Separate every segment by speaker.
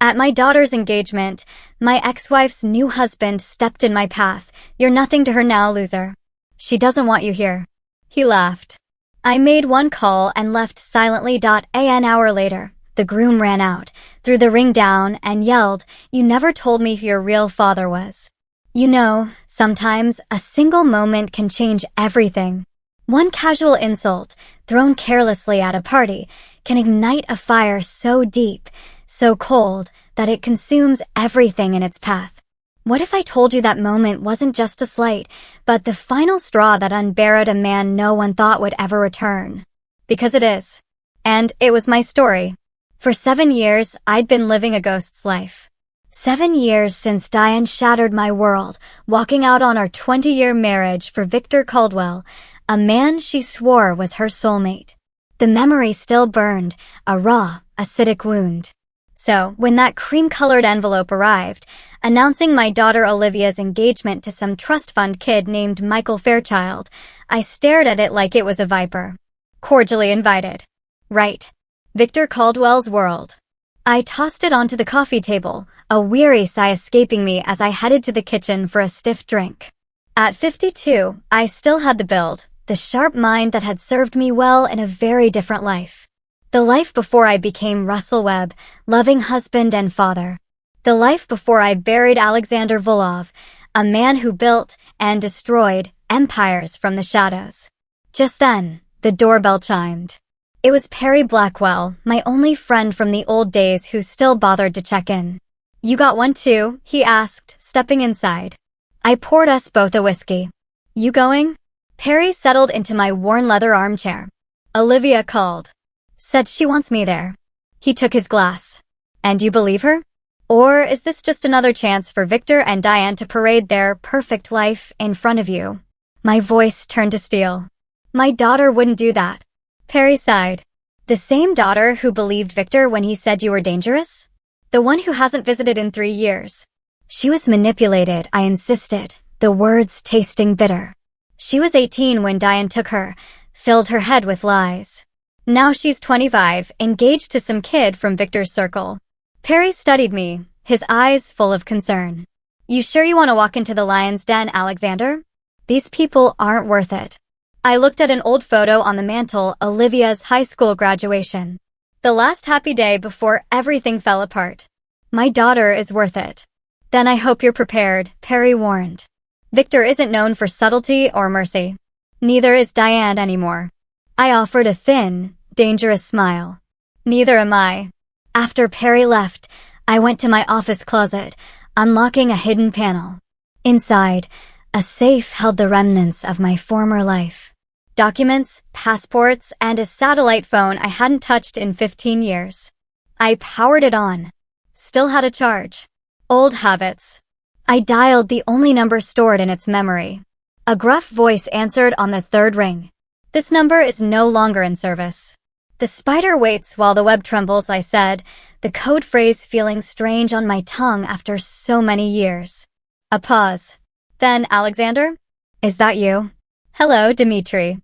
Speaker 1: At my daughter's engagement, my ex-wife's new husband stepped in my path. You're nothing to her now, loser. She doesn't want you here. He laughed. I made one call and left silently.An. Hour later. The groom ran out, threw the ring down, and yelled, "You never told me who your real father was." You know, sometimes a single moment can change everything. One casual insult, thrown carelessly at a party, can ignite a fire so deep, so cold, that it consumes everything in its path. What if I told you that moment wasn't just a slight, but the final straw that unburied a man no one thought would ever return? Because it is. And it was my story. For 7 years, I'd been living a ghost's life. 7 years since Diane shattered my world, walking out on our 20-year marriage for Victor Caldwell, a man she swore was her soulmate. The memory still burned, a raw, acidic wound. So, when that cream-colored envelope arrived, announcing my daughter Olivia's engagement to some trust fund kid named Michael Fairchild, I stared at it like it was a viper. Cordially invited. Right. Victor Caldwell's world. I tossed it onto the coffee table, a weary sigh escaping me as I headed to the kitchen for a stiff drink. At 52, I still had the build, the sharp mind that had served me well in a very different life. The life before I became Russell Webb, loving husband and father. The life before I buried Alexander Volov, a man who built and destroyed empires from the shadows. Just then, the doorbell chimed. It was Perry Blackwell, my only friend from the old days who still bothered to check in. "You got one too?" he asked, stepping inside. I poured us both a whiskey. "You going?" Perry settled into my worn leather armchair. "Olivia called. Said she wants me there." He took his glass. "And you believe her? Or is this just another chance for Victor and Diane to parade their perfect life in front of you?" My voice turned to steel. "My daughter wouldn't do that." Perry sighed. "The same daughter who believed Victor when he said you were dangerous? The one who hasn't visited in 3 years. She was manipulated," I insisted, the words tasting bitter. "She was 18 when Diane took her, filled her head with lies. Now she's 25, engaged to some kid from Victor's circle." Perry studied me, his eyes full of concern. "You sure you want to walk into the lion's den, Alexander? These people aren't worth it." I looked at an old photo on the mantle, Olivia's high school graduation. The last happy day before everything fell apart. "My daughter is worth it." "Then I hope you're prepared," Perry warned. "Victor isn't known for subtlety or mercy. Neither is Diane anymore." I offered a thin, dangerous smile. "Neither am I." After Perry left, I went to my office closet, unlocking a hidden panel. Inside, a safe held the remnants of my former life. Documents, passports, and a satellite phone I hadn't touched in 15 years. I powered it on. Still had a charge. Old habits. I dialed the only number stored in its memory. A gruff voice answered on the third ring. "This number is no longer in service." "The spider waits while the web trembles," I said, the code phrase feeling strange on my tongue after so many years. A pause. "Then, Alexander? Is that you?" "Hello, Dimitri.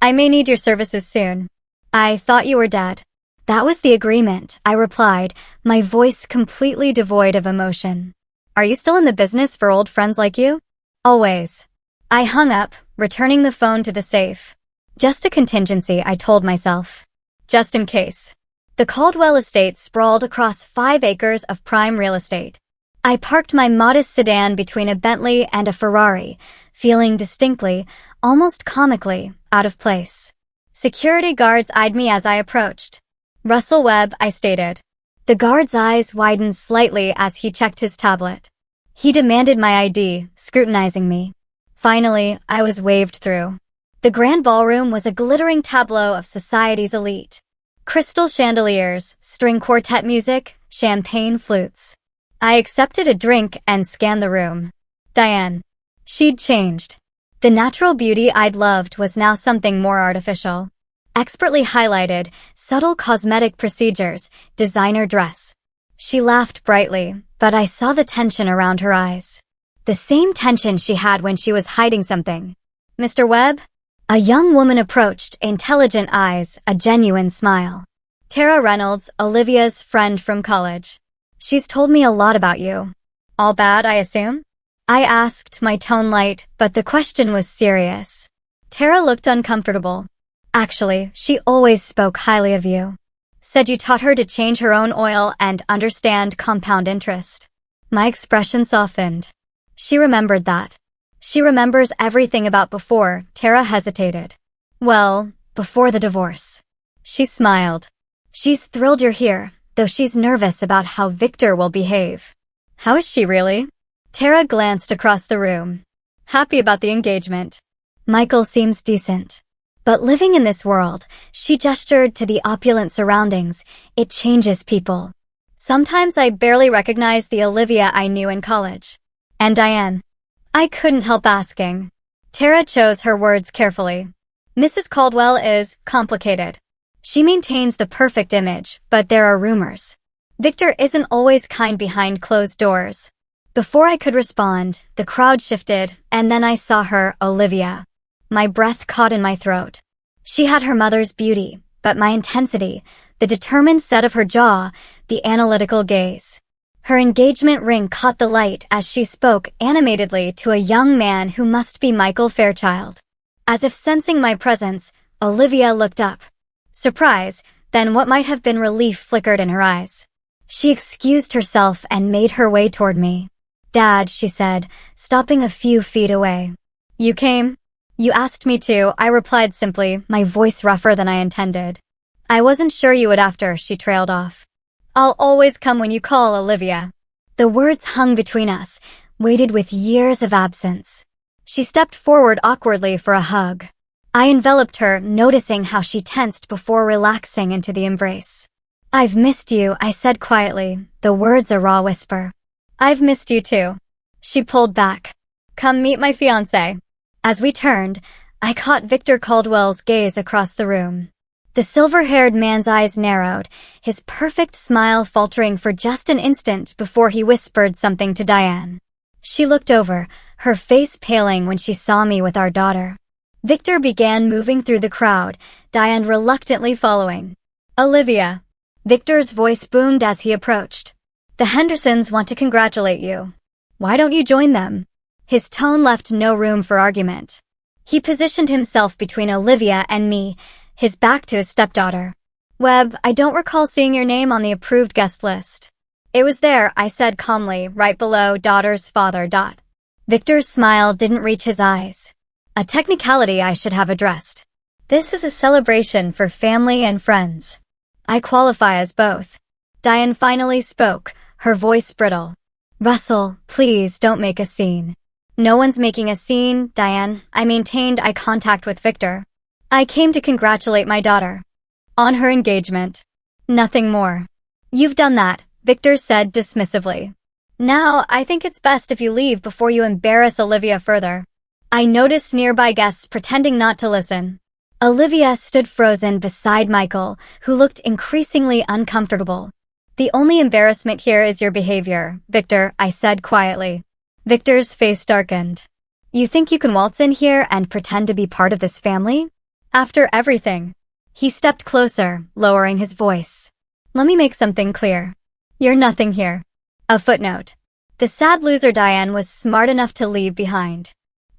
Speaker 1: I may need your services soon." "I thought you were dead." "That was the agreement," I replied, my voice completely devoid of emotion. "Are you still in the business for old friends like you?" "Always." I hung up, returning the phone to the safe. Just a contingency, I told myself. Just in case. The Caldwell estate sprawled across 5 acres of prime real estate. I parked my modest sedan between a Bentley and a Ferrari, feeling distinctly, almost comically, out of place. Security guards eyed me as I approached. "Russell Webb," I stated. The guard's eyes widened slightly as he checked his tablet. He demanded my ID, scrutinizing me. Finally, I was waved through. The grand ballroom was a glittering tableau of society's elite. Crystal chandeliers, string quartet music, champagne flutes. I accepted a drink and scanned the room. Diane. She'd changed. The natural beauty I'd loved was now something more artificial. Expertly highlighted, subtle cosmetic procedures, designer dress. She laughed brightly, but I saw the tension around her eyes. The same tension she had when she was hiding something. "Mr. Webb?" A young woman approached, intelligent eyes, a genuine smile. "Tara Reynolds, Olivia's friend from college." She's told me a lot about you. All bad, I assume? I asked, my tone light, but the question was serious. Tara looked uncomfortable. Actually, she always spoke highly of you. Said you taught her to change her own oil and understand compound interest. My expression softened. She remembered that. She remembers everything about before. Tara hesitated. Well, before the divorce. She smiled. She's thrilled you're here, though she's nervous about how Victor will behave. How is she really? Tara glanced across the room. Happy about the engagement. Michael seems decent. But living in this world, she gestured to the opulent surroundings, it changes people. Sometimes I barely recognize the Olivia I knew in college. And Diane. I couldn't help asking. Tara chose her words carefully. Mrs. Caldwell is complicated. She maintains the perfect image, but there are rumors. Victor isn't always kind behind closed doors. Before I could respond, the crowd shifted, and then I saw her, Olivia. My breath caught in my throat. She had her mother's beauty, but my intensity, the determined set of her jaw, the analytical gaze. Her engagement ring caught the light as she spoke animatedly to a young man who must be Michael Fairchild. As if sensing my presence, Olivia looked up. Surprise, then what might have been relief flickered in her eyes. She excused herself and made her way toward me. Dad, she said, stopping a few feet away. You came? You asked me to, I replied simply, my voice rougher than I intended. I wasn't sure you would after, she trailed off. I'll always come when you call, Olivia. The words hung between us, weighted with years of absence. She stepped forward awkwardly for a hug. I enveloped her, noticing how she tensed before relaxing into the embrace. I've missed you, I said quietly, the words a raw whisper. I've missed you too. She pulled back. Come meet my fiancé. As we turned, I caught Victor Caldwell's gaze across the room. The silver-haired man's eyes narrowed, his perfect smile faltering for just an instant before he whispered something to Diane. She looked over, her face paling when she saw me with our daughter. Victor began moving through the crowd, Diane reluctantly following. Olivia. Victor's voice boomed as he approached. The Hendersons want to congratulate you. Why don't you join them? His tone left no room for argument. He positioned himself between Olivia and me, his back to his stepdaughter. Webb, I don't recall seeing your name on the approved guest list. It was there, I said calmly, right below daughter's father. Victor's smile didn't reach his eyes. A technicality I should have addressed. This is a celebration for family and friends. I qualify as both. Diane finally spoke, her voice brittle. Russell, please don't make a scene. No one's making a scene, Diane. I maintained eye contact with Victor. I came to congratulate my daughter. On her engagement. Nothing more. You've done that, Victor said dismissively. Now, I think it's best if you leave before you embarrass Olivia further. I noticed nearby guests pretending not to listen. Olivia stood frozen beside Michael, who looked increasingly uncomfortable. The only embarrassment here is your behavior, Victor, I said quietly. Victor's face darkened. You think you can waltz in here and pretend to be part of this family? After everything. He stepped closer, lowering his voice. Let me make something clear. You're nothing here. A footnote. The sad loser Diane was smart enough to leave behind.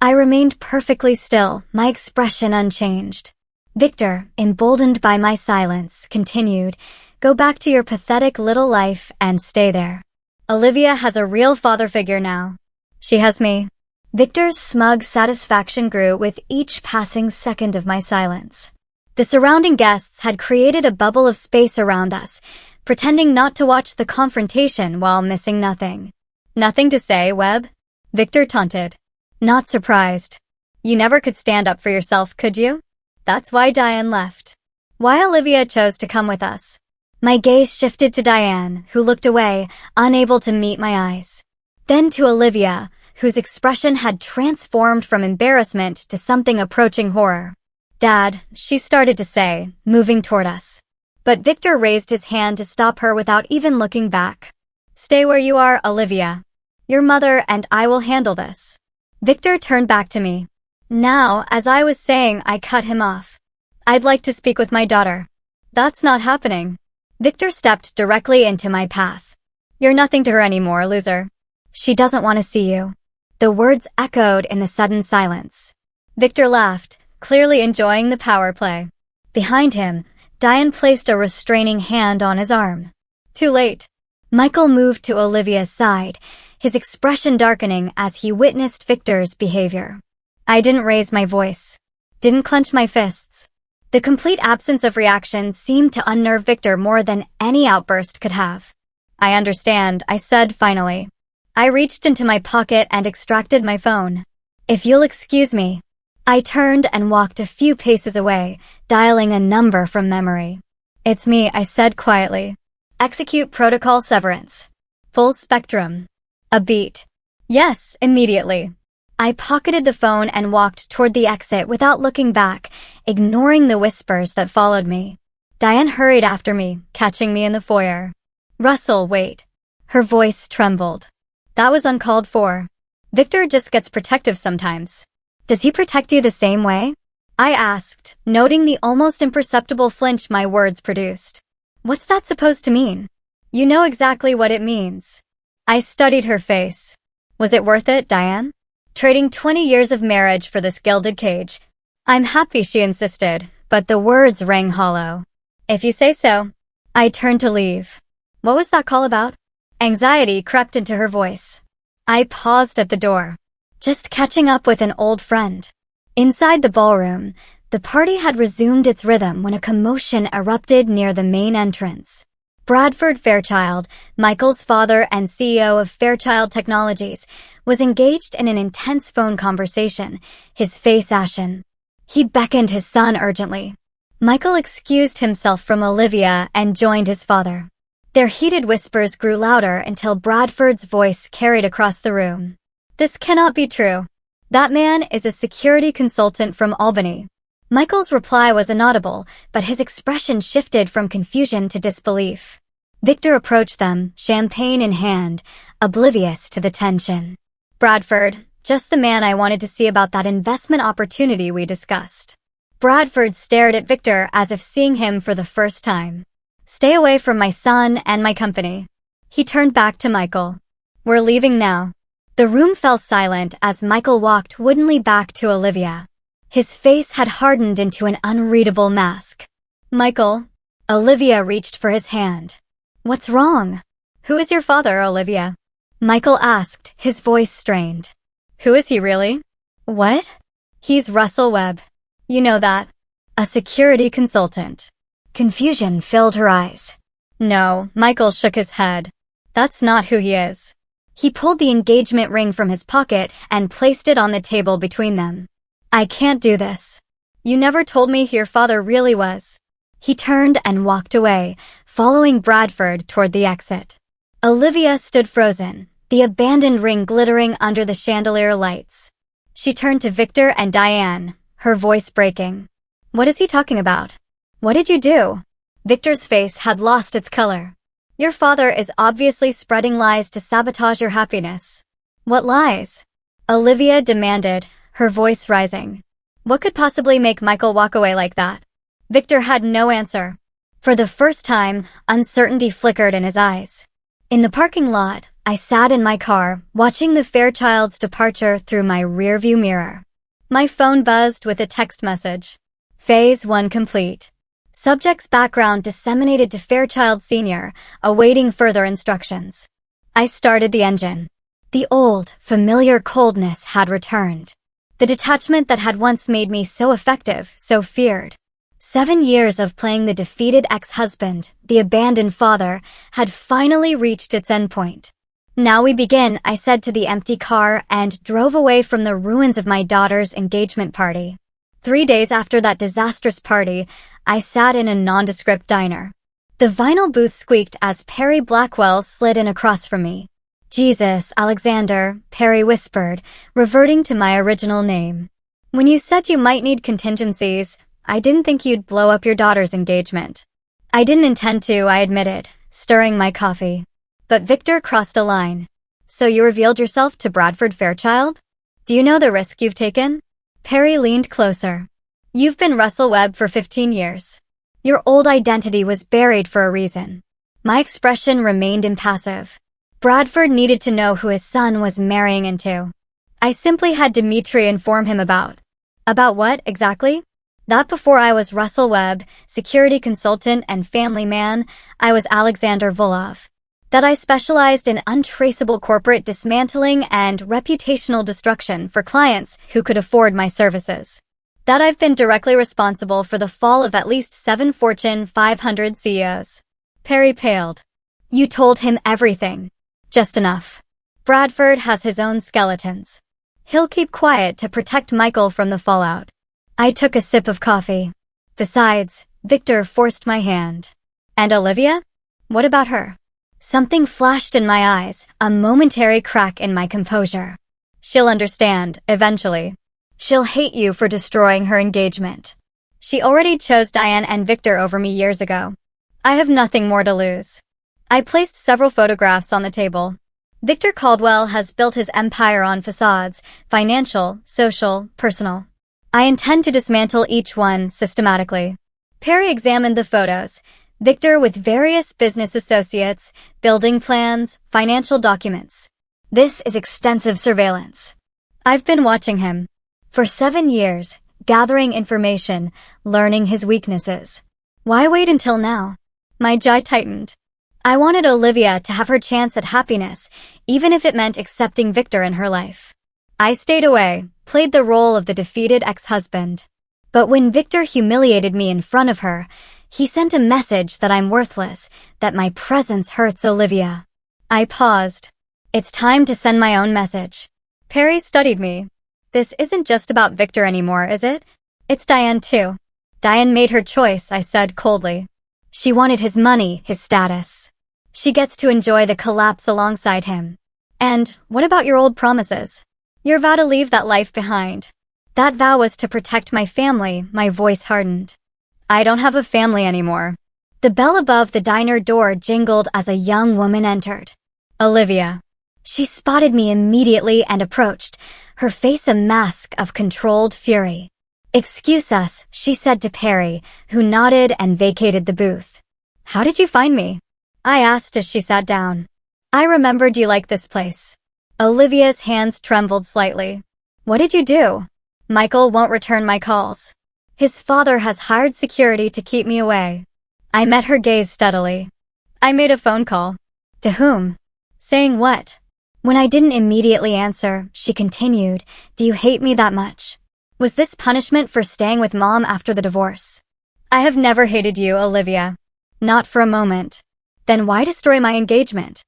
Speaker 1: I remained perfectly still, my expression unchanged. Victor, emboldened by my silence, continued, Go back to your pathetic little life and stay there. Olivia has a real father figure now. She has me. Victor's smug satisfaction grew with each passing second of my silence. The surrounding guests had created a bubble of space around us, pretending not to watch the confrontation while missing nothing. Nothing to say, Webb? Victor taunted. Not surprised. You never could stand up for yourself, could you? That's why Diane left. Why Olivia chose to come with us. My gaze shifted to Diane, who looked away, unable to meet my eyes. Then to Olivia, whose expression had transformed from embarrassment to something approaching horror. Dad, she started to say, moving toward us. But Victor raised his hand to stop her without even looking back. Stay where you are, Olivia. Your mother and I will handle this. Victor turned back to me. Now, as I was saying, I cut him off. I'd like to speak with my daughter. That's not happening. Victor stepped directly into my path. You're nothing to her anymore, loser. She doesn't want to see you. The words echoed in the sudden silence. Victor laughed, clearly enjoying the power play. Behind him, Diane placed a restraining hand on his arm. Too late. Michael moved to Olivia's side, his expression darkening as he witnessed Victor's behavior. I didn't raise my voice. Didn't clench my fists. The complete absence of reaction seemed to unnerve Victor more than any outburst could have. I understand, I said finally. I reached into my pocket and extracted my phone. If you'll excuse me. I turned and walked a few paces away, dialing a number from memory. It's me, I said quietly. Execute protocol severance. Full spectrum. A beat. Yes, immediately. I pocketed the phone and walked toward the exit without looking back, ignoring the whispers that followed me. Diane hurried after me, catching me in the foyer. Russell, wait. Her voice trembled. That was uncalled for. Victor just gets protective sometimes. Does he protect you the same way? I asked, noting the almost imperceptible flinch my words produced. What's that supposed to mean? You know exactly what it means. I studied her face. Was it worth it, Diane? Trading 20 years of marriage for this gilded cage. I'm happy she insisted, but the words rang hollow. If you say so. I turned to leave. What was that call about? Anxiety crept into her voice. I paused at the door, just catching up with an old friend. Inside the ballroom, the party had resumed its rhythm when a commotion erupted near the main entrance. Bradford Fairchild, Michael's father and CEO of Fairchild Technologies, was engaged in an intense phone conversation, his face ashen. He beckoned his son urgently. Michael excused himself from Olivia and joined his father. Their heated whispers grew louder until Bradford's voice carried across the room. This cannot be true. That man is a security consultant from Albany. Michael's reply was inaudible, but his expression shifted from confusion to disbelief. Victor approached them, champagne in hand, oblivious to the tension. Bradford, just the man I wanted to see about that investment opportunity we discussed. Bradford stared at Victor as if seeing him for the first time. Stay away from my son and my company. He turned back to Michael. We're leaving now. The room fell silent as Michael walked woodenly back to Olivia. His face had hardened into an unreadable mask. Michael. Olivia reached for his hand. What's wrong? Who is your father, Olivia? Michael asked, his voice strained. Who is he really? What? He's Russell Webb. You know that. A security consultant. Confusion filled her eyes. No, Michael shook his head. That's not who he is. He pulled the engagement ring from his pocket and placed it on the table between them. I can't do this. You never told me who your father really was. He turned and walked away, following Bradford toward the exit. Olivia stood frozen, the abandoned ring glittering under the chandelier lights. She turned to Victor and Diane, her voice breaking. What is he talking about? What did you do? Victor's face had lost its color. Your father is obviously spreading lies to sabotage your happiness. What lies? Olivia demanded, her voice rising. What could possibly make Michael walk away like that? Victor had no answer. For the first time, uncertainty flickered in his eyes. In the parking lot, I sat in my car, watching the Fairchild's departure through my rearview mirror. My phone buzzed with a text message. Phase 1 complete. Subject's background disseminated to Fairchild Sr., awaiting further instructions. I started the engine. The old, familiar coldness had returned. The detachment that had once made me so effective, so feared. 7 years of playing the defeated ex-husband, the abandoned father, had finally reached its endpoint. Now we begin, I said to the empty car and drove away from the ruins of my daughter's engagement party. 3 days after that disastrous party, I sat in a nondescript diner. The vinyl booth squeaked as Perry Blackwell slid in across from me. Jesus, Alexander, Perry whispered, reverting to my original name. When you said you might need contingencies, I didn't think you'd blow up your daughter's engagement. I didn't intend to, I admitted, stirring my coffee. But Victor crossed a line. So you revealed yourself to Bradford Fairchild? Do you know the risk you've taken? Perry leaned closer. You've been Russell Webb for 15 years. Your old identity was buried for a reason. My expression remained impassive. Bradford needed to know who his son was marrying into. I simply had Dimitri inform him about. About what, exactly? That before I was Russell Webb, security consultant and family man, I was Alexander Volov. That I specialized in untraceable corporate dismantling and reputational destruction for clients who could afford my services. That I've been directly responsible for the fall of at least 7 Fortune 500 CEOs. Perry paled. You told him everything. Just enough. Bradford has his own skeletons. He'll keep quiet to protect Michael from the fallout. I took a sip of coffee. Besides, Victor forced my hand. And Olivia? What about her? Something flashed in my eyes, a momentary crack in my composure. She'll understand, eventually. She'll hate you for destroying her engagement. She already chose Diane and Victor over me years ago. I have nothing more to lose. I placed several photographs on the table. Victor Caldwell has built his empire on facades, financial, social, personal. I intend to dismantle each one systematically. Perry examined the photos. Victor with various business associates, building plans, financial documents. This is extensive surveillance. I've been watching him. For 7 years, gathering information, learning his weaknesses. Why wait until now? My jaw tightened. I wanted Olivia to have her chance at happiness, even if it meant accepting Victor in her life. I stayed away, played the role of the defeated ex-husband. But when Victor humiliated me in front of her, he sent a message that I'm worthless, that my presence hurts Olivia. I paused. It's time to send my own message. Perry studied me. This isn't just about Victor anymore, is it? It's Diane too. Diane made her choice, I said coldly. She wanted his money, his status. She gets to enjoy the collapse alongside him. And what about your old promises? Your vow to leave that life behind. That vow was to protect my family, my voice hardened. I don't have a family anymore. The bell above the diner door jingled as a young woman entered. Olivia. She spotted me immediately and approached, her face a mask of controlled fury. Excuse us, she said to Perry, who nodded and vacated the booth. How did you find me? I asked as she sat down. I remembered you liked this place. Olivia's hands trembled slightly. What did you do? Michael won't return my calls. His father has hired security to keep me away. I met her gaze steadily. I made a phone call. To whom? Saying what? When I didn't immediately answer, she continued, Do you hate me that much? Was this punishment for staying with Mom after the divorce? I have never hated you, Olivia. Not for a moment. Then why destroy my engagement?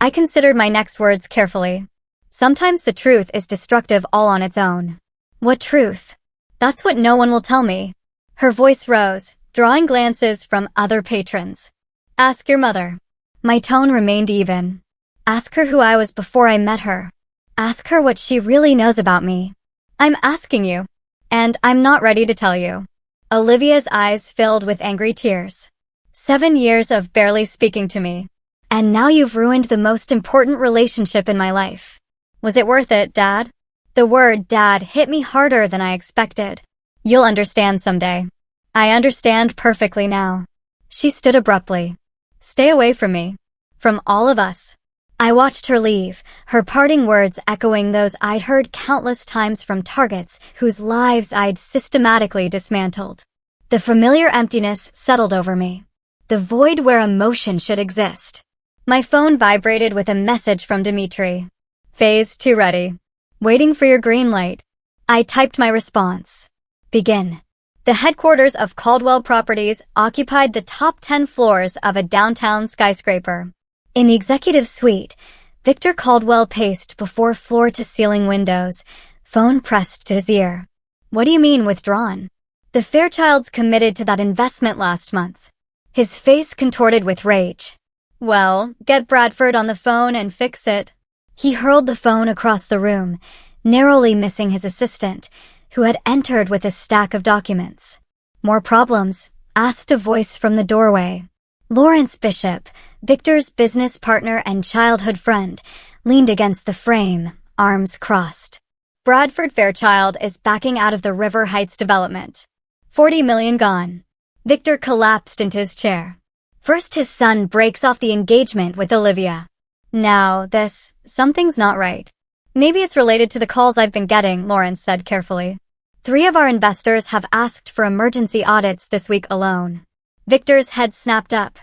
Speaker 1: I considered my next words carefully. Sometimes the truth is destructive all on its own. What truth? That's what no one will tell me. Her voice rose, drawing glances from other patrons. Ask your mother. My tone remained even. Ask her who I was before I met her. Ask her what she really knows about me. I'm asking you. And I'm not ready to tell you. Olivia's eyes filled with angry tears. 7 years of barely speaking to me. And now you've ruined the most important relationship in my life. Was it worth it, Dad? The word Dad hit me harder than I expected. You'll understand someday. I understand perfectly now. She stood abruptly. Stay away from me. From all of us. I watched her leave, her parting words echoing those I'd heard countless times from targets whose lives I'd systematically dismantled. The familiar emptiness settled over me. The void where emotion should exist. My phone vibrated with a message from Dimitri. Phase 2 ready. Waiting for your green light. I typed my response. Begin. The headquarters of Caldwell Properties occupied the top 10 floors of a downtown skyscraper. In the executive suite, Victor Caldwell paced before floor-to-ceiling windows, phone pressed to his ear. What do you mean withdrawn? The Fairchilds committed to that investment last month. His face contorted with rage. Well, get Bradford on the phone and fix it. He hurled the phone across the room, narrowly missing his assistant, who had entered with a stack of documents. More problems? Asked a voice from the doorway. Lawrence Bishop, Victor's business partner and childhood friend, leaned against the frame, arms crossed. Bradford Fairchild is backing out of the River Heights development. 40 million gone. Victor collapsed into his chair. First his son breaks off the engagement with Olivia. Now, something's not right. Maybe it's related to the calls I've been getting, Lawrence said carefully. 3 of our investors have asked for emergency audits this week alone. Victor's head snapped up.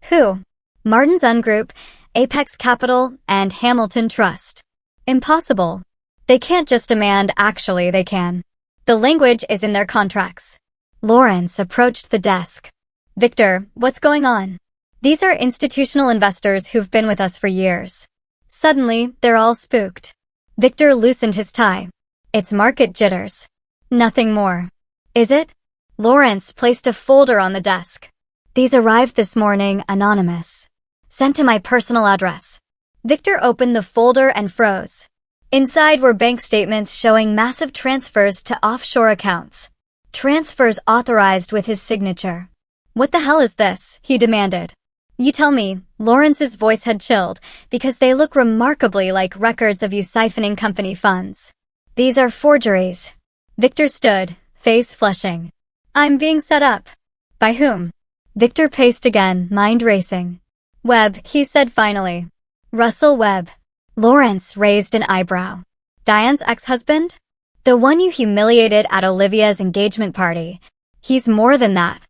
Speaker 1: Who? Martin's Group, Apex Capital, and Hamilton Trust. Impossible. They can't just demand, actually they can. The language is in their contracts. Lawrence approached the desk. Victor, what's going on? These are institutional investors who've been with us for years. Suddenly, they're all spooked. Victor loosened his tie. It's market jitters. Nothing more. Is it? Lawrence placed a folder on the desk. These arrived this morning, anonymous. Sent to my personal address. Victor opened the folder and froze. Inside were bank statements showing massive transfers to offshore accounts. Transfers authorized with his signature. What the hell is this? He demanded. You tell me. Lawrence's voice had chilled, because they look remarkably like records of you siphoning company funds. These are forgeries. Victor stood, face flushing. I'm being set up. By whom? Victor paced again, mind racing. Webb, he said finally. Russell Webb. Lawrence raised an eyebrow. Diane's ex-husband? The one you humiliated at Olivia's engagement party. He's more than that.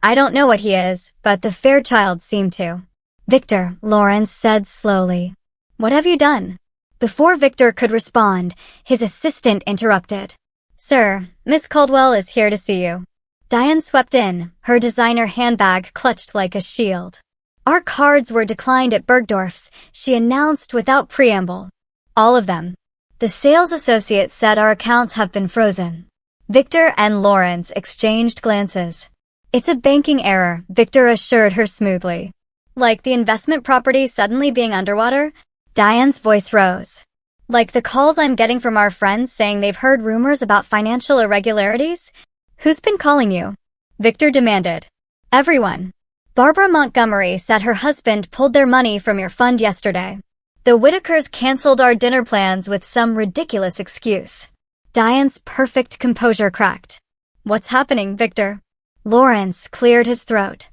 Speaker 1: I don't know what he is, but the Fairchild seemed to. Victor, Lawrence said slowly. What have you done? Before Victor could respond, his assistant interrupted. Sir, Miss Caldwell is here to see you. Diane swept in, her designer handbag clutched like a shield. Our cards were declined at Bergdorf's, she announced without preamble. All of them. The sales associate said our accounts have been frozen. Victor and Lawrence exchanged glances. It's a banking error, Victor assured her smoothly. Like the investment property suddenly being underwater? Diane's voice rose. Like the calls I'm getting from our friends saying they've heard rumors about financial irregularities? Who's been calling you? Victor demanded. Everyone. Barbara Montgomery said her husband pulled their money from your fund yesterday. The Whitakers canceled our dinner plans with some ridiculous excuse. Diane's perfect composure cracked. What's happening, Victor? Lawrence cleared his throat.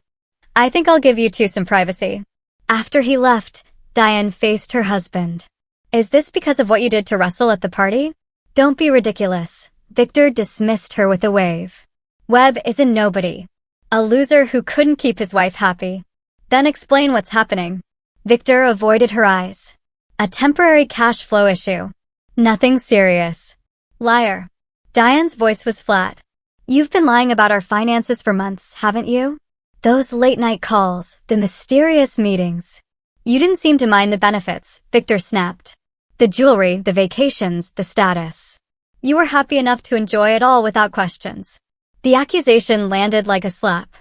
Speaker 1: I think I'll give you two some privacy. After he left, Diane faced her husband. Is this because of what you did to Russell at the party? Don't be ridiculous. Victor dismissed her with a wave. Webb is a nobody. A loser who couldn't keep his wife happy. Then explain what's happening. Victor avoided her eyes. A temporary cash flow issue. Nothing serious. Liar. Diane's voice was flat. You've been lying about our finances for months, haven't you? Those late-night calls, the mysterious meetings. You didn't seem to mind the benefits, Victor snapped. The jewelry, the vacations, the status. You were happy enough to enjoy it all without questions. The accusation landed like a slap.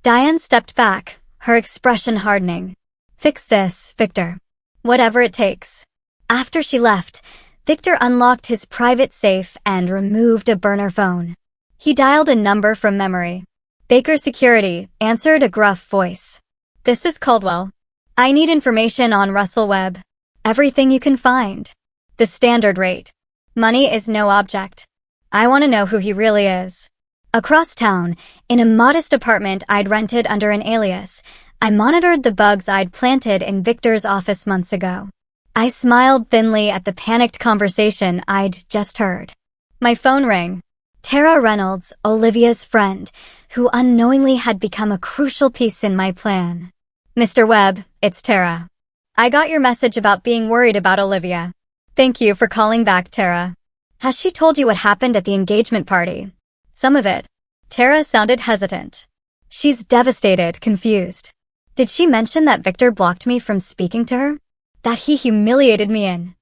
Speaker 1: Diane stepped back, her expression hardening. Fix this, Victor. Whatever it takes. After she left, Victor unlocked his private safe and removed a burner phone. He dialed a number from memory. Baker Security, answered a gruff voice. This is Caldwell. I need information on Russell Webb. Everything you can find. The standard rate. Money is no object. I want to know who he really is. Across town, in a modest apartment I'd rented under an alias, I monitored the bugs I'd planted in Victor's office months ago. I smiled thinly at the panicked conversation I'd just heard. My phone rang. Tara Reynolds, Olivia's friend, who unknowingly had become a crucial piece in my plan. Mr. Webb, it's Tara. I got your message about being worried about Olivia. Thank you for calling back, Tara. Has she told you what happened at the engagement party? Some of it. Tara sounded hesitant. She's devastated, confused. Did she mention that Victor blocked me from speaking to her? That he humiliated me in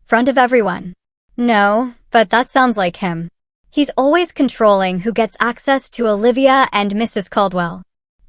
Speaker 1: front of everyone? No, but that sounds like him. He's always controlling who gets access to Olivia and Mrs. Caldwell.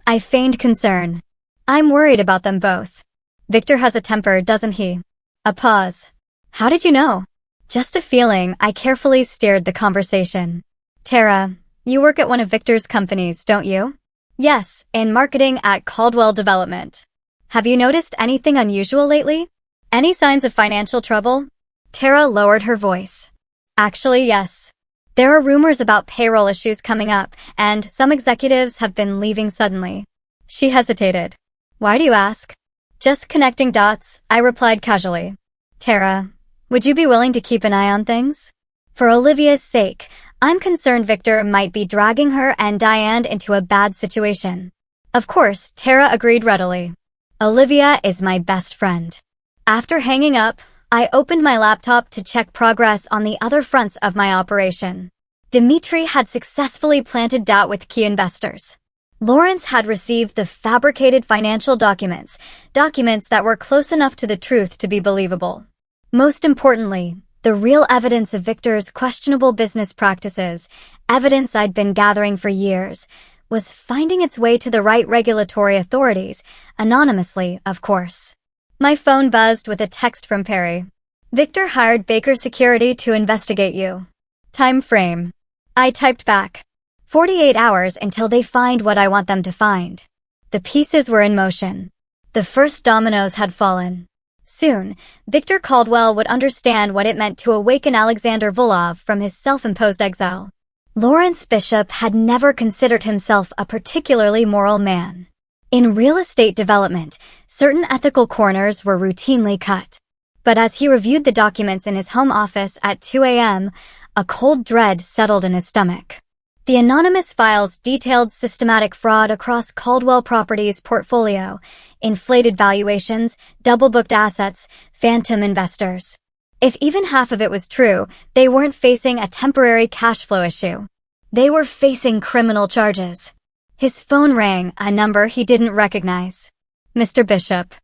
Speaker 1: I feigned concern. I'm worried about them both. Victor has a temper, doesn't he? A pause. How did you know? Just a feeling. I carefully steered the conversation. Tara, you work at one of Victor's companies, don't you? Yes, in marketing at Caldwell Development. Have you noticed anything unusual lately? Any signs of financial trouble? Tara lowered her voice. Actually, yes. There are rumors about payroll issues coming up, and some executives have been leaving suddenly. She hesitated. Why do you ask? Just connecting dots, I replied casually. Tara, would you be willing to keep an eye on things? For Olivia's sake, I'm concerned Victor might be dragging her and Diane into a bad situation. Of course, Tara agreed readily. Olivia is my best friend. After hanging up, I opened my laptop to check progress on the other fronts of my operation. Dmitry had successfully planted doubt with key investors. Lawrence had received the fabricated financial documents that were close enough to the truth to be believable. Most importantly, the real evidence of Victor's questionable business practices, evidence I'd been gathering for years, was finding its way to the right regulatory authorities, anonymously, of course. My phone buzzed with a text from Perry. Victor hired Baker Security to investigate you. Time frame. I typed back. 48 hours until they find what I want them to find. The pieces were in motion. The first dominoes had fallen. Soon, Victor Caldwell would understand what it meant to awaken Alexander Volov from his self-imposed exile. Lawrence Bishop had never considered himself a particularly moral man. In real estate development, certain ethical corners were routinely cut. But as he reviewed the documents in his home office at 2 a.m., a cold dread settled in his stomach. The anonymous files detailed systematic fraud across Caldwell Properties' portfolio, inflated valuations, double-booked assets, phantom investors. If even half of it was true, they weren't facing a temporary cash flow issue. They were facing criminal charges. His phone rang, a number he didn't recognize. Mr. Bishop.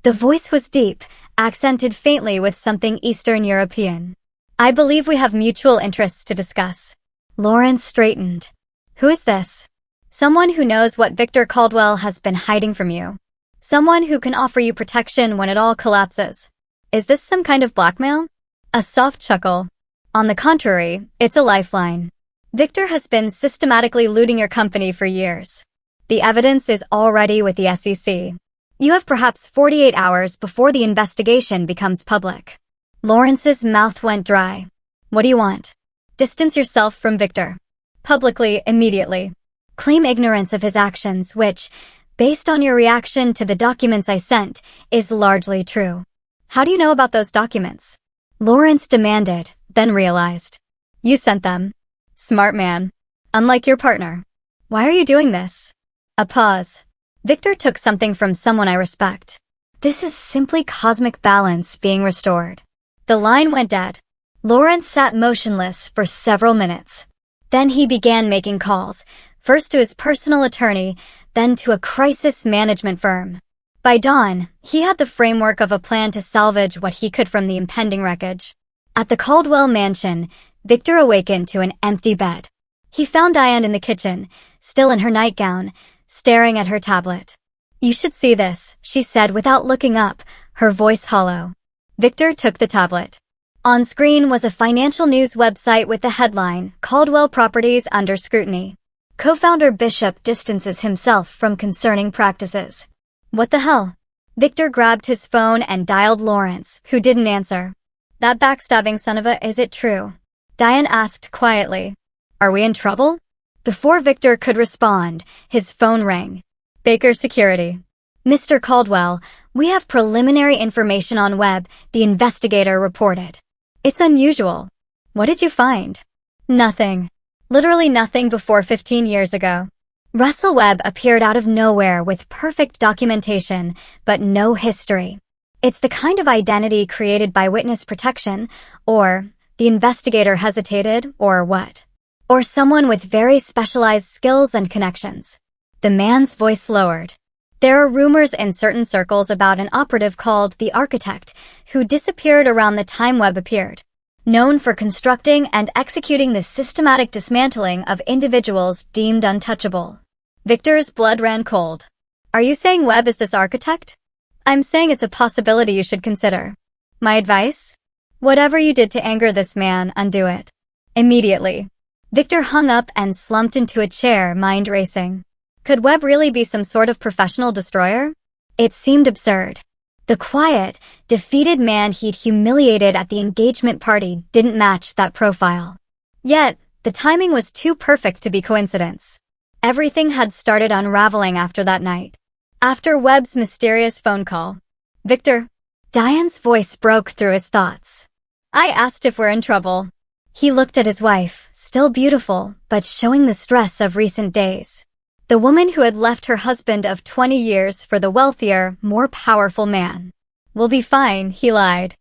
Speaker 1: The voice was deep, accented faintly with something Eastern European. I believe we have mutual interests to discuss. Lawrence straightened. Who is this? Someone who knows what Victor Caldwell has been hiding from you. Someone who can offer you protection when it all collapses. Is this some kind of blackmail? A soft chuckle. On the contrary, it's a lifeline. Victor has been systematically looting your company for years. The evidence is already with the SEC. You have perhaps 48 hours before the investigation becomes public. Lawrence's mouth went dry. What do you want? Distance yourself from Victor. Publicly, immediately. Claim ignorance of his actions, which, based on your reaction to the documents I sent, is largely true. How do you know about those documents? Lawrence demanded, then realized. You sent them. Smart man. Unlike your partner. Why are you doing this? A pause. Victor took something from someone I respect. This is simply cosmic balance being restored. The line went dead. Lawrence sat motionless for several minutes. Then he began making calls, first to his personal attorney, then to a crisis management firm. By dawn, he had the framework of a plan to salvage what he could from the impending wreckage. At the Caldwell mansion, Victor awakened to an empty bed. He found Diane in the kitchen, still in her nightgown, staring at her tablet. You should see this, she said without looking up, her voice hollow. Victor took the tablet. On screen was a financial news website with the headline, Caldwell Properties Under Scrutiny. Co-founder Bishop distances himself from concerning practices. What the hell? Victor grabbed his phone and dialed Lawrence, who didn't answer. That backstabbing son of a, is it true? Diane asked quietly. Are we in trouble? Before Victor could respond, his phone rang. Baker Security. Mr. Caldwell, we have preliminary information on Webb, the investigator reported. It's unusual. What did you find? Nothing. Literally nothing before 15 years ago. Russell Webb appeared out of nowhere with perfect documentation, but no history. It's the kind of identity created by witness protection, or the investigator hesitated, or what? Or someone with very specialized skills and connections. The man's voice lowered. There are rumors in certain circles about an operative called the Architect, who disappeared around the time Webb appeared. Known for constructing and executing the systematic dismantling of individuals deemed untouchable. Victor's blood ran cold. Are you saying Webb is this architect? I'm saying it's a possibility you should consider. My advice? Whatever you did to anger this man, undo it. Immediately. Victor hung up and slumped into a chair, mind racing. Could Webb really be some sort of professional destroyer? It seemed absurd. The quiet, defeated man he'd humiliated at the engagement party didn't match that profile. Yet, the timing was too perfect to be coincidence. Everything had started unraveling after that night. After Webb's mysterious phone call, Victor. Diane's voice broke through his thoughts. I asked if we're in trouble. He looked at his wife, still beautiful, but showing the stress of recent days. The woman who had left her husband of 20 years for the wealthier, more powerful man. We'll be fine, he lied.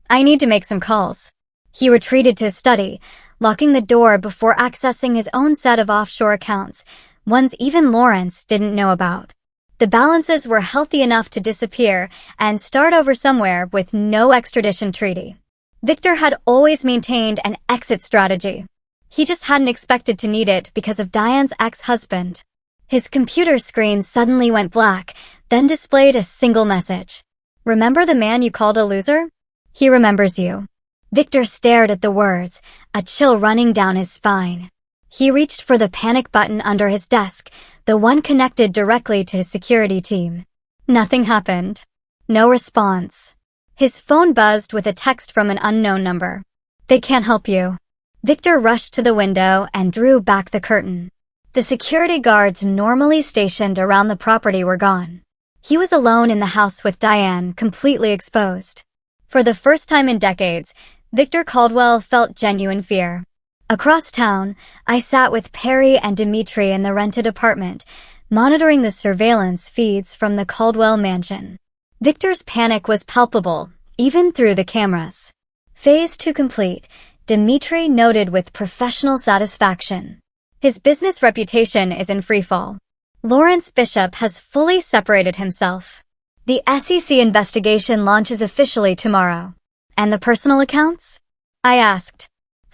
Speaker 1: I need to make some calls. He retreated to his study, locking the door before accessing his own set of offshore accounts, ones even Lawrence didn't know about. The balances were healthy enough to disappear and start over somewhere with no extradition treaty. Victor had always maintained an exit strategy. He just hadn't expected to need it because of Diane's ex-husband. His computer screen suddenly went black, then displayed a single message. Remember the man you called a loser? He remembers you. Victor stared at the words, a chill running down his spine. He reached for the panic button under his desk, the one connected directly to his security team. Nothing happened. No response. His phone buzzed with a text from an unknown number. They can't help you. Victor rushed to the window and drew back the curtain. The security guards normally stationed around the property were gone. He was alone in the house with Diane, completely exposed. For the first time in decades, Victor Caldwell felt genuine fear. Across town, I sat with Perry and Dimitri in the rented apartment, monitoring the surveillance feeds from the Caldwell mansion. Victor's panic was palpable, even through the cameras. Phase 2 complete, Dimitri noted with professional satisfaction. His business reputation is in freefall. Lawrence Bishop has fully separated himself. The SEC investigation launches officially tomorrow. And the personal accounts? I asked.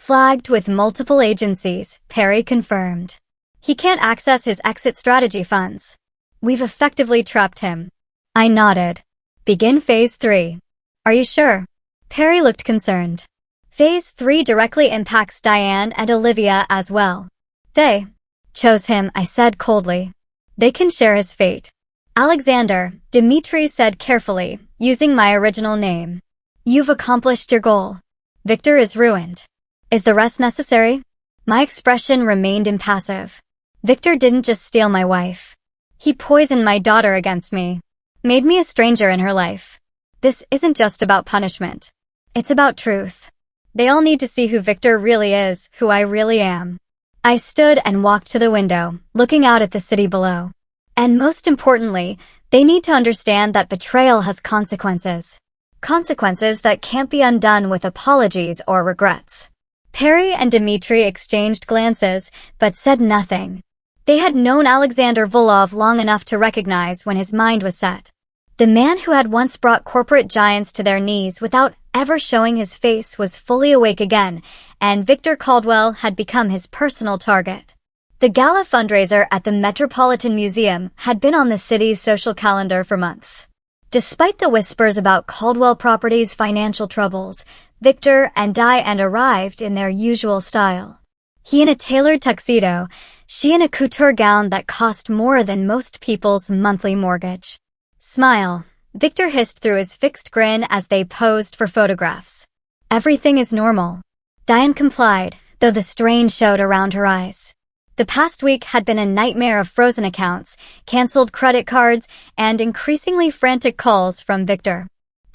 Speaker 1: Flagged with multiple agencies, Perry confirmed. He can't access his exit strategy funds. We've effectively trapped him. I nodded. Begin Phase 3. Are you sure? Perry looked concerned. Phase 3 directly impacts Diane and Olivia as well. They chose him, I said coldly. They can share his fate. Alexander, Dimitri said carefully, using my original name. You've accomplished your goal. Victor is ruined. Is the rest necessary? My expression remained impassive. Victor didn't just steal my wife. He poisoned my daughter against me. Made me a stranger in her life. This isn't just about punishment. It's about truth. They all need to see who Victor really is, who I really am. I stood and walked to the window, looking out at the city below. And most importantly, they need to understand that betrayal has consequences. Consequences that can't be undone with apologies or regrets. Perry and Dimitri exchanged glances, but said nothing. They had known Alexander Volov long enough to recognize when his mind was set. The man who had once brought corporate giants to their knees without ever showing his face was fully awake again, and Victor Caldwell had become his personal target. The gala fundraiser at the Metropolitan Museum had been on the city's social calendar for months. Despite the whispers about Caldwell Properties' financial troubles, Victor and Diane arrived in their usual style. He in a tailored tuxedo, she in a couture gown that cost more than most people's monthly mortgage. Smile, Victor hissed through his fixed grin as they posed for photographs. Everything is normal. Diane complied, though the strain showed around her eyes. The past week had been a nightmare of frozen accounts, canceled credit cards, and increasingly frantic calls from Victor.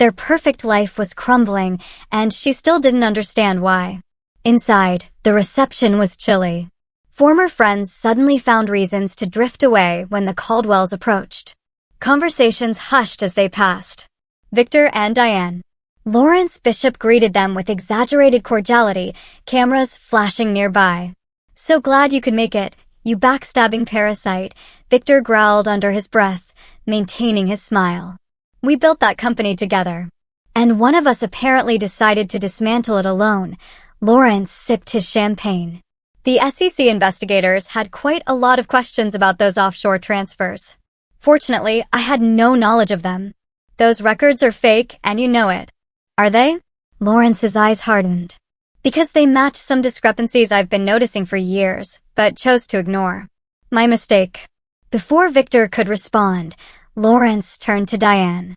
Speaker 1: Their perfect life was crumbling, and she still didn't understand why. Inside, the reception was chilly. Former friends suddenly found reasons to drift away when the Caldwells approached. Conversations hushed as they passed. Victor and Diane. Lawrence Bishop greeted them with exaggerated cordiality, cameras flashing nearby. So glad you could make it, you backstabbing parasite, Victor growled under his breath, maintaining his smile. We built that company together. And one of us apparently decided to dismantle it alone. Lawrence sipped his champagne. The SEC investigators had quite a lot of questions about those offshore transfers. Fortunately, I had no knowledge of them. Those records are fake, and you know it. Are they? Lawrence's eyes hardened. Because they match some discrepancies I've been noticing for years, but chose to ignore. My mistake. Before Victor could respond, Lawrence turned to Diane.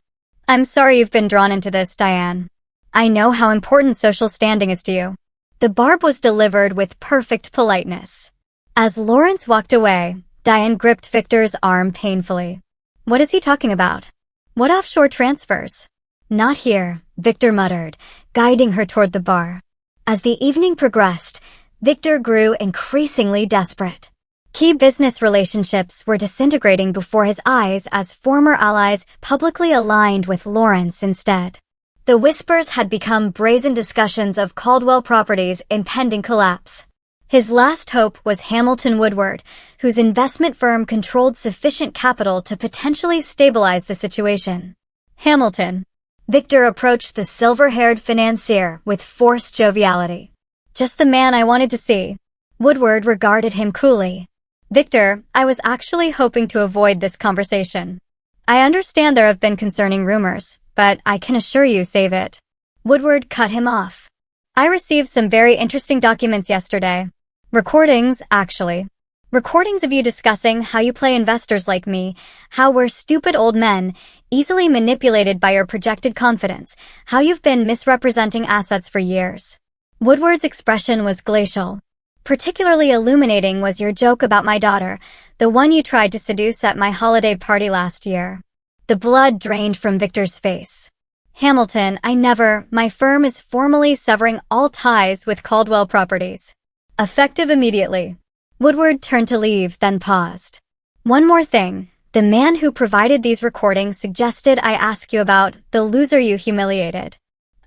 Speaker 1: I'm sorry you've been drawn into this, Diane. I know how important social standing is to you. The barb was delivered with perfect politeness. As Lawrence walked away, Diane gripped Victor's arm painfully. What is he talking about? What offshore transfers? Not here, Victor muttered, guiding her toward the bar. As the evening progressed, Victor grew increasingly desperate. Key business relationships were disintegrating before his eyes as former allies publicly aligned with Lawrence instead. The whispers had become brazen discussions of Caldwell Properties' impending collapse. His last hope was Hamilton Woodward, whose investment firm controlled sufficient capital to potentially stabilize the situation. Hamilton. Victor approached the silver-haired financier with forced joviality. Just the man I wanted to see. Woodward regarded him coolly. Victor, I was actually hoping to avoid this conversation. I understand there have been concerning rumors, but I can assure you save it. Woodward cut him off. I received some very interesting documents yesterday. Recordings, actually. Recordings of you discussing how you play investors like me, how we're stupid old men, easily manipulated by your projected confidence, how you've been misrepresenting assets for years. Woodward's expression was glacial. Particularly illuminating was your joke about my daughter, the one you tried to seduce at my holiday party last year. The blood drained from Victor's face. Hamilton, my firm is formally severing all ties with Caldwell Properties. Effective immediately. Woodward turned to leave, then paused. One more thing. The man who provided these recordings suggested I ask you about the loser you humiliated.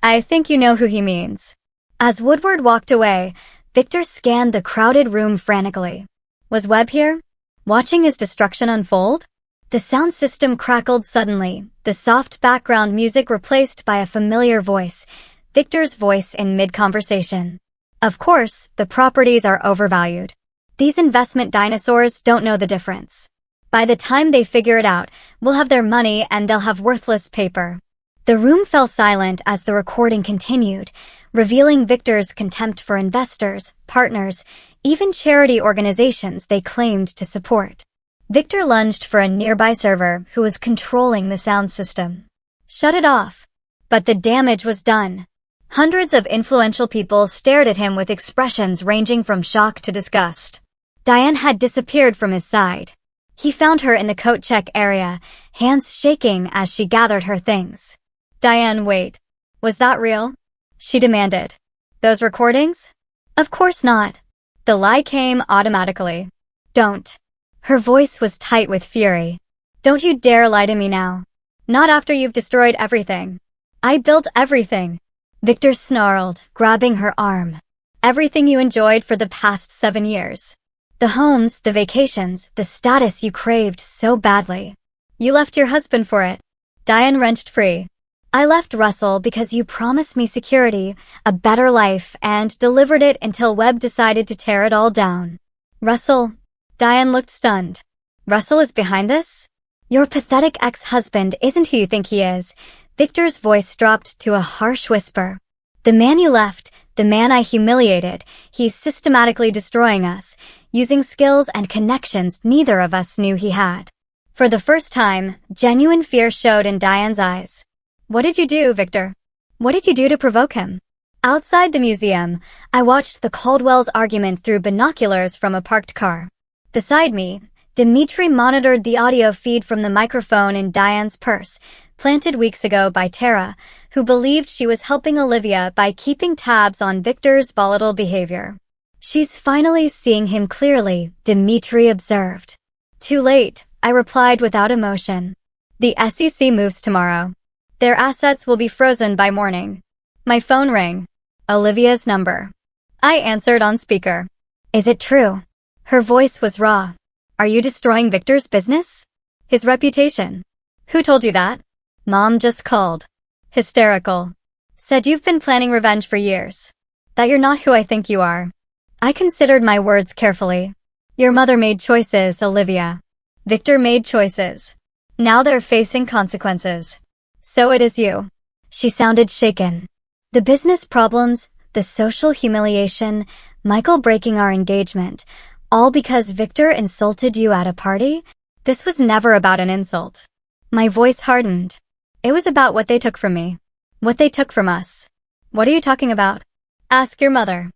Speaker 1: I think you know who he means. As Woodward walked away, Victor scanned the crowded room frantically. Was Webb here? Watching his destruction unfold? The sound system crackled suddenly, the soft background music replaced by a familiar voice, Victor's voice in mid-conversation. Of course, the properties are overvalued. These investment dinosaurs don't know the difference. By the time they figure it out, we'll have their money and they'll have worthless paper. The room fell silent as the recording continued, revealing Victor's contempt for investors, partners, even charity organizations they claimed to support. Victor lunged for a nearby server who was controlling the sound system. Shut it off. But the damage was done. Hundreds of influential people stared at him with expressions ranging from shock to disgust. Diane had disappeared from his side. He found her in the coat check area, hands shaking as she gathered her things. Diane, wait. Was that real? She demanded. Those recordings? Of course not. The lie came automatically. Don't. Her voice was tight with fury. Don't you dare lie to me now. Not after you've destroyed everything. I built everything. Victor snarled, grabbing her arm. Everything you enjoyed for the past 7 years. The homes, the vacations, the status you craved so badly. You left your husband for it. Diane wrenched free. I left Russell because you promised me security, a better life, and delivered it until Webb decided to tear it all down. Russell? Diane looked stunned. Russell is behind this? Your pathetic ex-husband isn't who you think he is. Victor's voice dropped to a harsh whisper. The man you left, the man I humiliated, he's systematically destroying us, using skills and connections neither of us knew he had. For the first time, genuine fear showed in Diane's eyes. What did you do, Victor? What did you do to provoke him? Outside the museum, I watched the Caldwells' argument through binoculars from a parked car. Beside me, Dimitri monitored the audio feed from the microphone in Diane's purse, planted weeks ago by Tara, who believed she was helping Olivia by keeping tabs on Victor's volatile behavior. She's finally seeing him clearly, Dimitri observed. Too late, I replied without emotion. The SEC moves tomorrow. Their assets will be frozen by morning. My phone rang. Olivia's number. I answered on speaker. Is it true? Her voice was raw. Are you destroying Victor's business? His reputation. Who told you that? Mom just called. Hysterical. Said you've been planning revenge for years. That you're not who I think you are. I considered my words carefully. Your mother made choices, Olivia. Victor made choices. Now they're facing consequences. So it is you. She sounded shaken. The business problems, the social humiliation, Michael breaking our engagement, all because Victor insulted you at a party? This was never about an insult. My voice hardened. It was about what they took from me. What they took from us. What are you talking about? Ask your mother.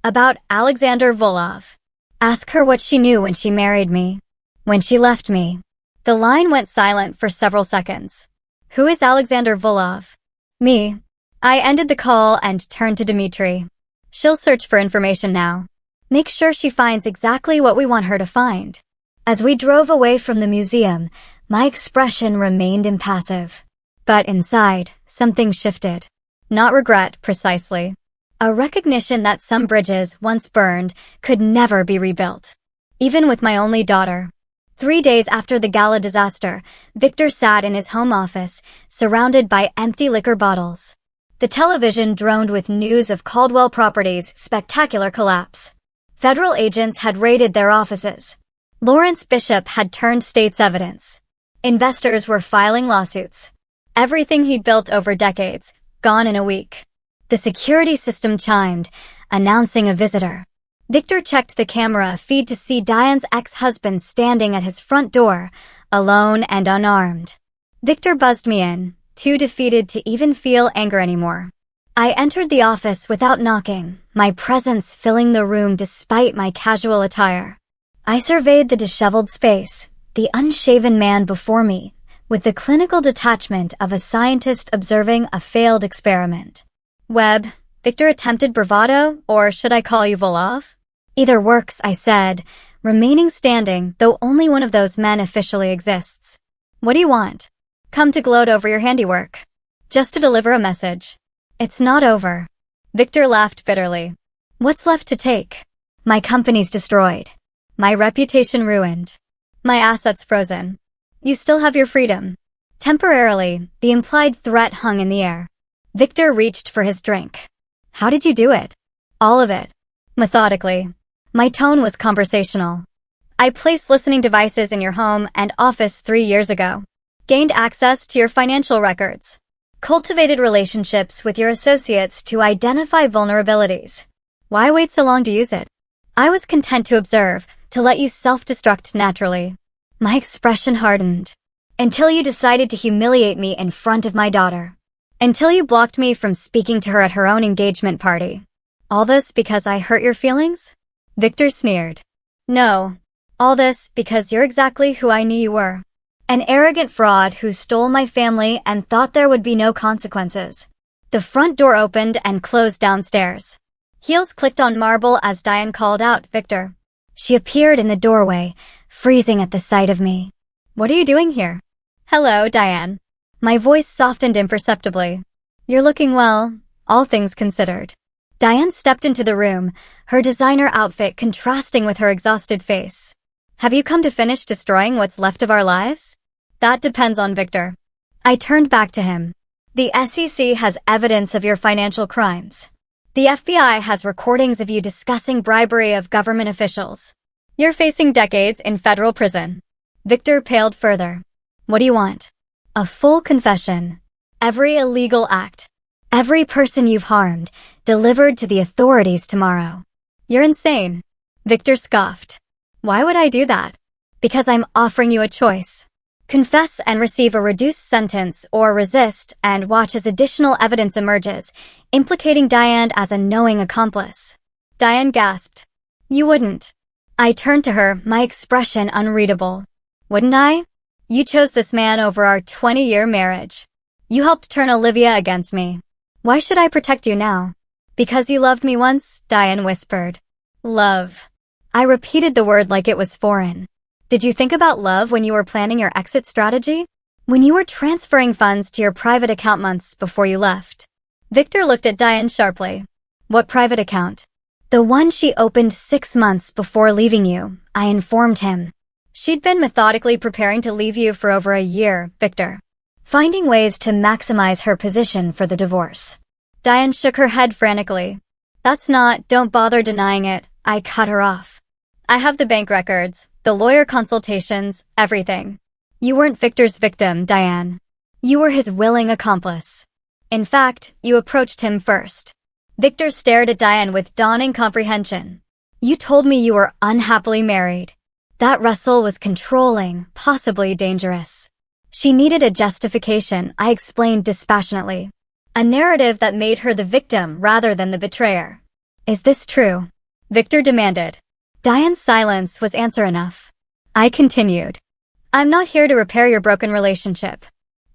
Speaker 1: About Alexander Volov. Ask her what she knew when she married me. When she left me. The line went silent for several seconds. Who is Alexander Volov? Me. I ended the call and turned to Dimitri. She'll search for information now. Make sure she finds exactly what we want her to find. As we drove away from the museum, my expression remained impassive. But inside, something shifted. Not regret, precisely. A recognition that some bridges, once burned, could never be rebuilt. Even with my only daughter. 3 days after the gala disaster, Victor sat in his home office, surrounded by empty liquor bottles. The television droned with news of Caldwell Properties' spectacular collapse. Federal agents had raided their offices. Lawrence Bishop had turned state's evidence. Investors were filing lawsuits. Everything he'd built over decades, gone in a week. The security system chimed, announcing a visitor. Victor checked the camera feed to see Diane's ex-husband standing at his front door, alone and unarmed. Victor buzzed me in, too defeated to even feel anger anymore. I entered the office without knocking, my presence filling the room despite my casual attire. I surveyed the disheveled space, the unshaven man before me, with the clinical detachment of a scientist observing a failed experiment. Webb, Victor attempted bravado, or should I call you Volov? Either works, I said, remaining standing, though only one of those men officially exists. What do you want? Come to gloat over your handiwork. Just to deliver a message. It's not over. Victor laughed bitterly. What's left to take? My company's destroyed. My reputation ruined. My assets frozen. You still have your freedom. Temporarily, the implied threat hung in the air. Victor reached for his drink. How did you do it? All of it. Methodically. My tone was conversational. I placed listening devices in your home and office 3 years ago. Gained access to your financial records. Cultivated relationships with your associates to identify vulnerabilities. Why wait so long to use it? I was content to observe, to let you self-destruct naturally. My expression hardened. Until you decided to humiliate me in front of my daughter. Until you blocked me from speaking to her at her own engagement party. All this because I hurt your feelings? Victor sneered. No. All this because you're exactly who I knew you were. An arrogant fraud who stole my family and thought there would be no consequences. The front door opened and closed downstairs. Heels clicked on marble as Diane called out, Victor. She appeared in the doorway, freezing at the sight of me. What are you doing here? Hello, Diane. My voice softened imperceptibly. You're looking well, all things considered. Diane stepped into the room, her designer outfit contrasting with her exhausted face. Have you come to finish destroying what's left of our lives? That depends on Victor. I turned back to him. The SEC has evidence of your financial crimes. The FBI has recordings of you discussing bribery of government officials. You're facing decades in federal prison. Victor paled further. What do you want? A full confession. Every illegal act. Every person you've harmed, delivered to the authorities tomorrow. You're insane. Victor scoffed. Why would I do that? Because I'm offering you a choice. Confess and receive a reduced sentence, or resist and watch as additional evidence emerges, implicating Diane as a knowing accomplice. Diane gasped. You wouldn't. I turned to her, my expression unreadable. Wouldn't I? You chose this man over our 20-year marriage. You helped turn Olivia against me. Why should I protect you now? Because you loved me once, Diane whispered. Love. I repeated the word like it was foreign. Did you think about love when you were planning your exit strategy? When you were transferring funds to your private account months before you left? Victor looked at Diane sharply. What private account? The one she opened 6 months before leaving you, I informed him. She'd been methodically preparing to leave you for over a year, Victor. Finding ways to maximize her position for the divorce. Diane shook her head frantically. That's not, don't bother denying it, I cut her off. I have the bank records, the lawyer consultations, everything. You weren't Victor's victim, Diane. You were his willing accomplice. In fact, you approached him first. Victor stared at Diane with dawning comprehension. You told me you were unhappily married. That wrestle was controlling, possibly dangerous. She needed a justification, I explained dispassionately. A narrative that made her the victim rather than the betrayer. Is this true? Victor demanded. Diane's silence was answer enough. I continued. I'm not here to repair your broken relationship.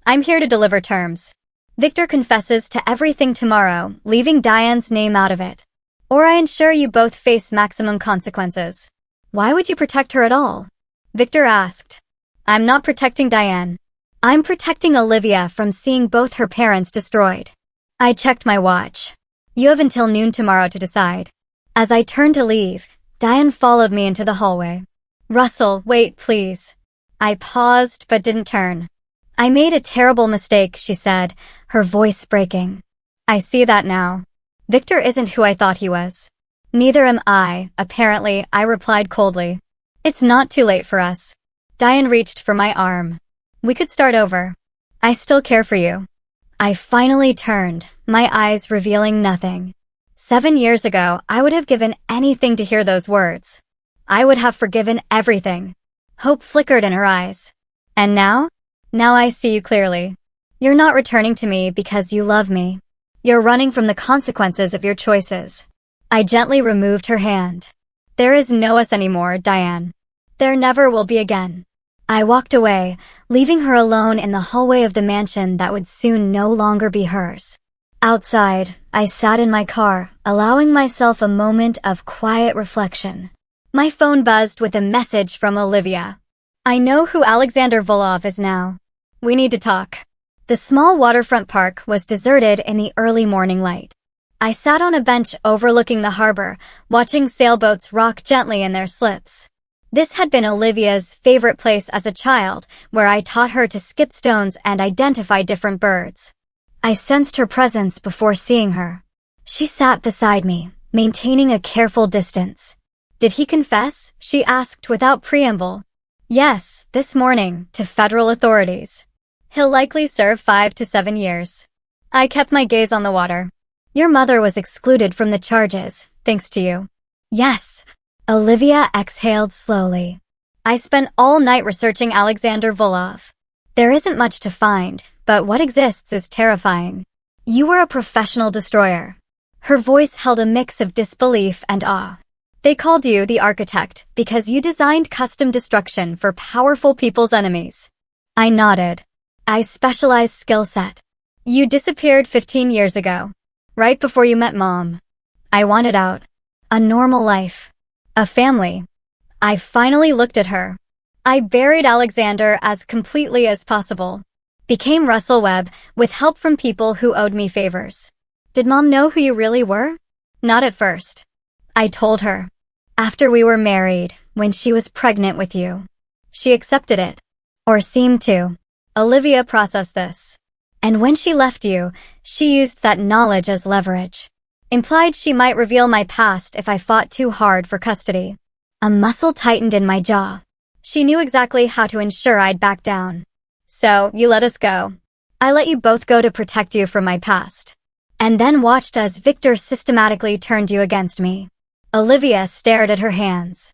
Speaker 1: I'm here to deliver terms. Victor confesses to everything tomorrow, leaving Diane's name out of it. Or I ensure you both face maximum consequences. Why would you protect her at all? Victor asked. I'm not protecting Diane. I'm protecting Olivia from seeing both her parents destroyed. I checked my watch. You have until noon tomorrow to decide. As I turned to leave, Diane followed me into the hallway. Russell, wait, please. I paused but didn't turn. I made a terrible mistake, she said, her voice breaking. I see that now. Victor isn't who I thought he was. Neither am I, apparently, I replied coldly. It's not too late for us. Diane reached for my arm. We could start over. I still care for you. I finally turned, my eyes revealing nothing. 7 years ago, I would have given anything to hear those words. I would have forgiven everything. Hope flickered in her eyes. And now? Now I see you clearly. You're not returning to me because you love me. You're running from the consequences of your choices. I gently removed her hand. There is no us anymore, Diane. There never will be again. I walked away, leaving her alone in the hallway of the mansion that would soon no longer be hers. Outside, I sat in my car, allowing myself a moment of quiet reflection. My phone buzzed with a message from Olivia. I know who Alexander Volov is now. We need to talk. The small waterfront park was deserted in the early morning light. I sat on a bench overlooking the harbor, watching sailboats rock gently in their slips. This had been Olivia's favorite place as a child, where I taught her to skip stones and identify different birds. I sensed her presence before seeing her. She sat beside me, maintaining a careful distance. Did he confess? She asked without preamble. Yes, this morning, to federal authorities. He'll likely serve 5 to 7 years. I kept my gaze on the water. Your mother was excluded from the charges, thanks to you. Yes. Olivia exhaled slowly. I spent all night researching Alexander Volov. There isn't much to find, but what exists is terrifying. You were a professional destroyer. Her voice held a mix of disbelief and awe. They called you the architect because you designed custom destruction for powerful people's enemies. I nodded. I specialized skill set. You disappeared 15 years ago, right before you met Mom. I wanted out. A normal life. A family. I finally looked at her. I buried Alexander as completely as possible. Became Russell Webb with help from people who owed me favors. Did Mom know who you really were? Not at first. I told her. After we were married, when she was pregnant with you. She accepted it. Or seemed to. Olivia processed this. And when she left you, she used that knowledge as leverage. Implied she might reveal my past if I fought too hard for custody. A muscle tightened in my jaw. She knew exactly how to ensure I'd back down. So, you let us go. I let you both go to protect you from my past. And then watched as Victor systematically turned you against me. Olivia stared at her hands.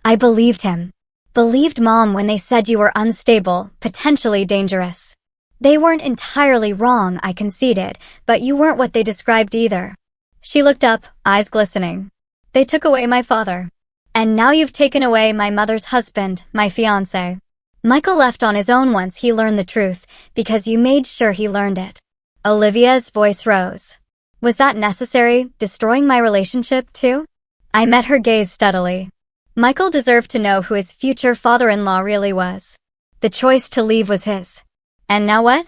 Speaker 1: I believed him. Believed Mom when they said you were unstable, potentially dangerous. They weren't entirely wrong, I conceded, but you weren't what they described either. She looked up, eyes glistening. They took away my father. And now you've taken away my mother's husband, my fiancé. Michael left on his own once he learned the truth, because you made sure he learned it. Olivia's voice rose. Was that necessary, destroying my relationship, too? I met her gaze steadily. Michael deserved to know who his future father-in-law really was. The choice to leave was his. And now what?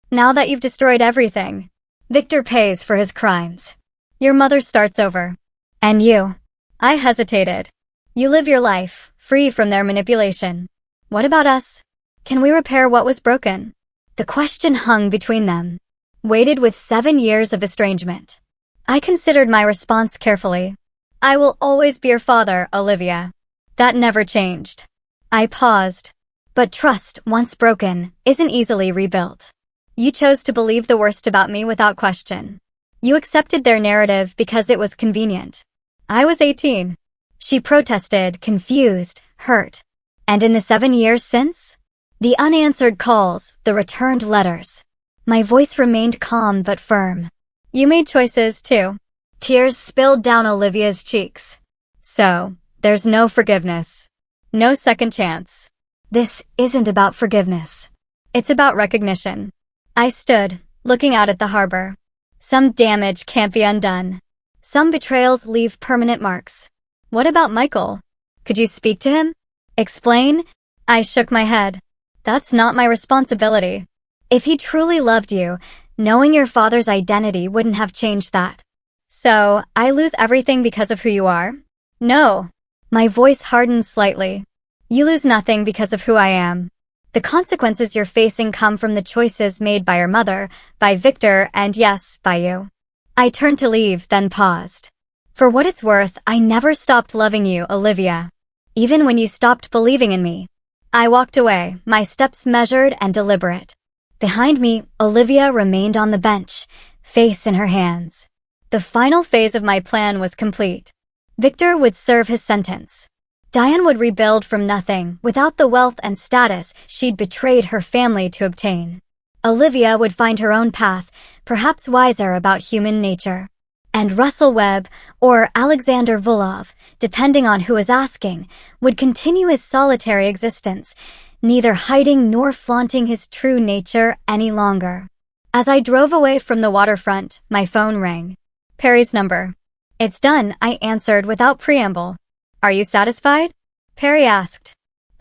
Speaker 1: Now that you've destroyed everything, Victor pays for his crimes. Your mother starts over. And you. I hesitated. You live your life, free from their manipulation. What about us? Can we repair what was broken? The question hung between them. Weighted with 7 years of estrangement. I considered my response carefully. I will always be your father, Olivia. That never changed. I paused. But trust, once broken, isn't easily rebuilt. You chose to believe the worst about me without question. You accepted their narrative because it was convenient. I was 18. She protested, confused, hurt. And in the 7 years since? The unanswered calls, the returned letters. My voice remained calm but firm. You made choices, too. Tears spilled down Olivia's cheeks. So, there's no forgiveness. No second chance. This isn't about forgiveness. It's about recognition. I stood, looking out at the harbor. Some damage can't be undone. Some betrayals leave permanent marks. What about Michael? Could you speak to him? Explain? I shook my head. That's not my responsibility. If he truly loved you, knowing your father's identity wouldn't have changed that. So, I lose everything because of who you are? No. My voice hardened slightly. You lose nothing because of who I am. The consequences you're facing come from the choices made by your mother, by Victor, and yes, by you. I turned to leave, then paused. For what it's worth, I never stopped loving you, Olivia. Even when you stopped believing in me. I walked away, my steps measured and deliberate. Behind me, Olivia remained on the bench, face in her hands. The final phase of my plan was complete. Victor would serve his sentence. Diane would rebuild from nothing, without the wealth and status she'd betrayed her family to obtain. Olivia would find her own path, perhaps wiser about human nature. And Russell Webb, or Alexander Volov, depending on who was asking, would continue his solitary existence, neither hiding nor flaunting his true nature any longer. As I drove away from the waterfront, my phone rang. Perry's number. It's done, I answered without preamble. Are you satisfied? Perry asked.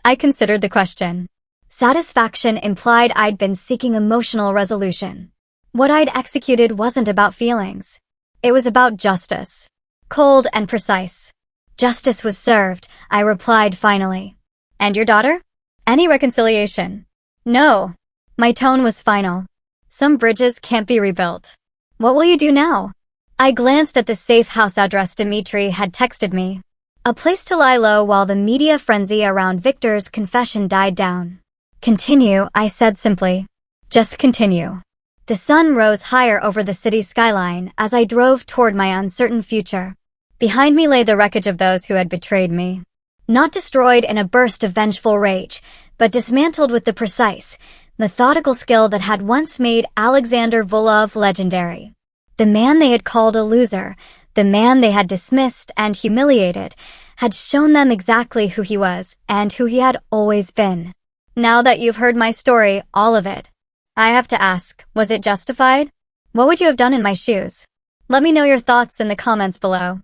Speaker 1: I considered the question. Satisfaction implied I'd been seeking emotional resolution. What I'd executed wasn't about feelings. It was about justice. Cold and precise. Justice was served, I replied finally. And your daughter? Any reconciliation? No. My tone was final. Some bridges can't be rebuilt. What will you do now? I glanced at the safe house address Dmitri had texted me. A place to lie low while the media frenzy around Victor's confession died down. Continue, I said simply. Just continue. The sun rose higher over the city skyline as I drove toward my uncertain future. Behind me lay the wreckage of those who had betrayed me. Not destroyed in a burst of vengeful rage, but dismantled with the precise, methodical skill that had once made Alexander Volov legendary. The man they had called a loser, the man they had dismissed and humiliated, had shown them exactly who he was and who he had always been. Now that you've heard my story, all of it, I have to ask, was it justified? What would you have done in my shoes? Let me know your thoughts in the comments below.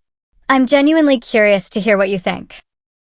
Speaker 1: I'm genuinely curious to hear what you think.